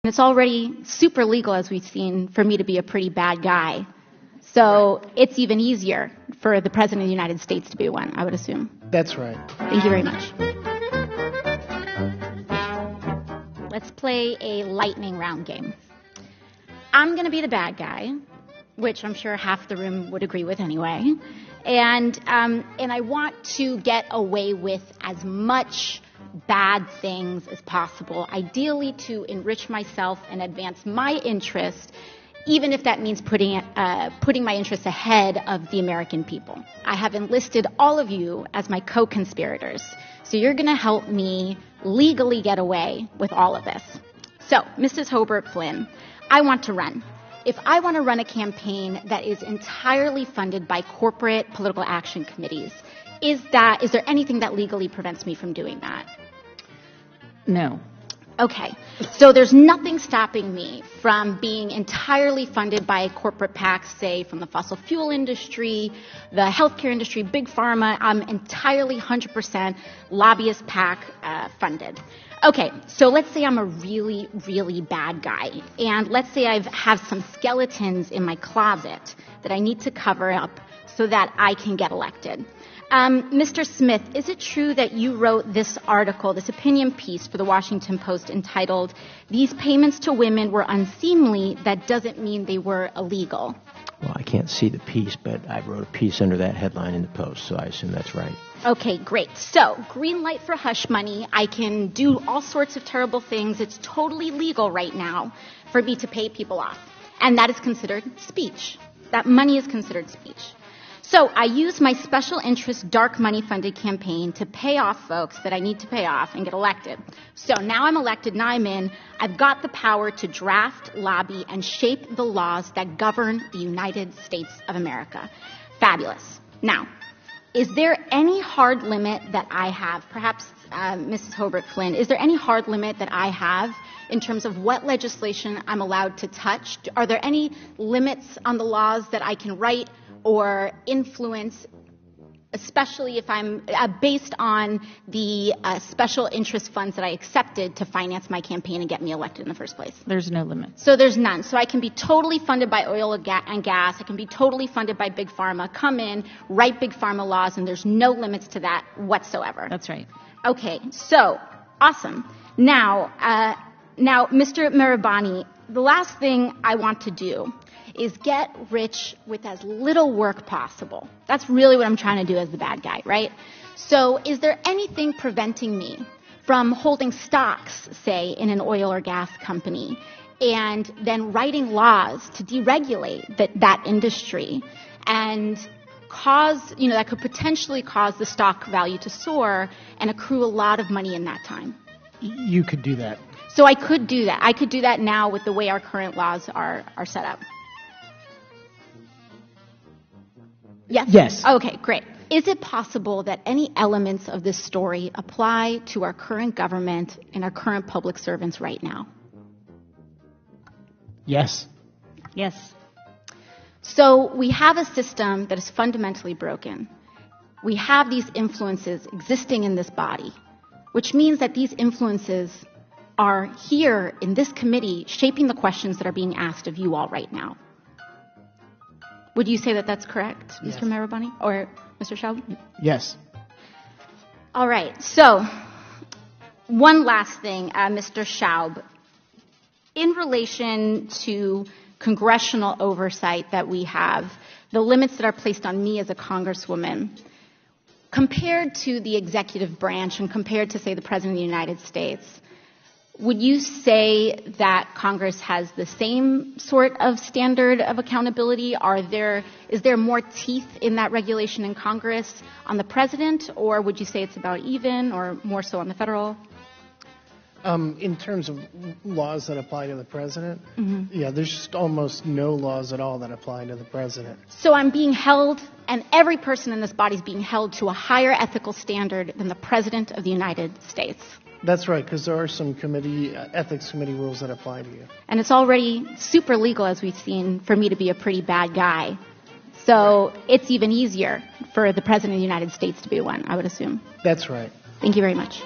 It's already super legal, as we've seen, for me to be a pretty bad guy. So it's even easier for the President of the United States to be one, I would assume. That's right. Thank you very much. Let's play a lightning round game. I'm going to be the bad guy, which I'm sure half the room would agree with anyway. And I want to get away with as much bad things as possible, ideally to enrich myself and advance my interest, even if that means putting my interests ahead of the American people. I have enlisted all of you as my co-conspirators, so you're going to help me legally get away with all of this. So, Mrs. Hobart Flynn, I want to run. If I want to run a campaign that is entirely funded by corporate political action committees, is there anything that legally prevents me from doing that? No. Okay. So there's nothing stopping me from being entirely funded by corporate PACs, say from the fossil fuel industry, the healthcare industry, big pharma. I'm entirely 100% lobbyist PAC funded. Okay, so let's say I'm a really, really bad guy, and let's say I have some skeletons in my closet that I need to cover up so that I can get elected. Mr. Smith, is it true that you wrote this article, this opinion piece for the Washington Post entitled, "These payments to women were unseemly, that doesn't mean they were illegal"? Well, I can't see the piece, but I wrote a piece under that headline in the Post, so I assume that's right. Okay, great. So, green light for hush money. I can do all sorts of terrible things. It's totally legal right now for me to pay people off. And that is considered speech. That money is considered speech. So I use my special interest dark money funded campaign to pay off folks that I need to pay off and get elected. So now I'm elected, now I'm in. I've got the power to draft, lobby, and shape the laws that govern the United States of America. Fabulous. Now, is there any hard limit that I have? Perhaps Mrs. Hobart Flynn, is there any hard limit that I have in terms of what legislation I'm allowed to touch? Are there any limits on the laws that I can write or influence, especially if I'm based on the special interest funds that I accepted to finance my campaign and get me elected in the first place? There's no limit. So there's none. So I can be totally funded by oil and gas. I can be totally funded by Big Pharma, come in, write Big Pharma laws, and there's no limits to that whatsoever. That's right. Okay, so awesome. Now, Mr. Mirabani, the last thing I want to do is get rich with as little work possible. That's really what I'm trying to do as the bad guy, right? So is there anything preventing me from holding stocks, say, in an oil or gas company, and then writing laws to deregulate that industry and cause, that could potentially cause the stock value to soar and accrue a lot of money in that time? You could do that. So I could do that. I could do that now with the way our current laws are set up. Yes? Yes. Okay, great. Is it possible that any elements of this story apply to our current government and our current public servants right now? Yes. Yes. So we have a system that is fundamentally broken. We have these influences existing in this body, which means that these influences are here in this committee shaping the questions that are being asked of you all right now. Would you say that that's correct, Yes. Mr. Mirabani or Mr. Schaub? Yes. All right. So one last thing, Mr. Schaub. In relation to congressional oversight that we have, the limits that are placed on me as a congresswoman, compared to the executive branch and compared to, say, the President of the United States, would you say that Congress has the same sort of standard of accountability? Is there more teeth in that regulation in Congress on the president, or would you say it's about even, or more so on the federal? In terms of laws that apply to the president, yeah, there's just almost no laws at all that apply to the president. So I'm being held, and every person in this body is being held to a higher ethical standard than the President of the United States. That's right, because there are some ethics committee rules that apply to you. And it's already super legal, as we've seen, for me to be a pretty bad guy. So it's even easier for the President of the United States to be one, I would assume. That's right. Thank you very much.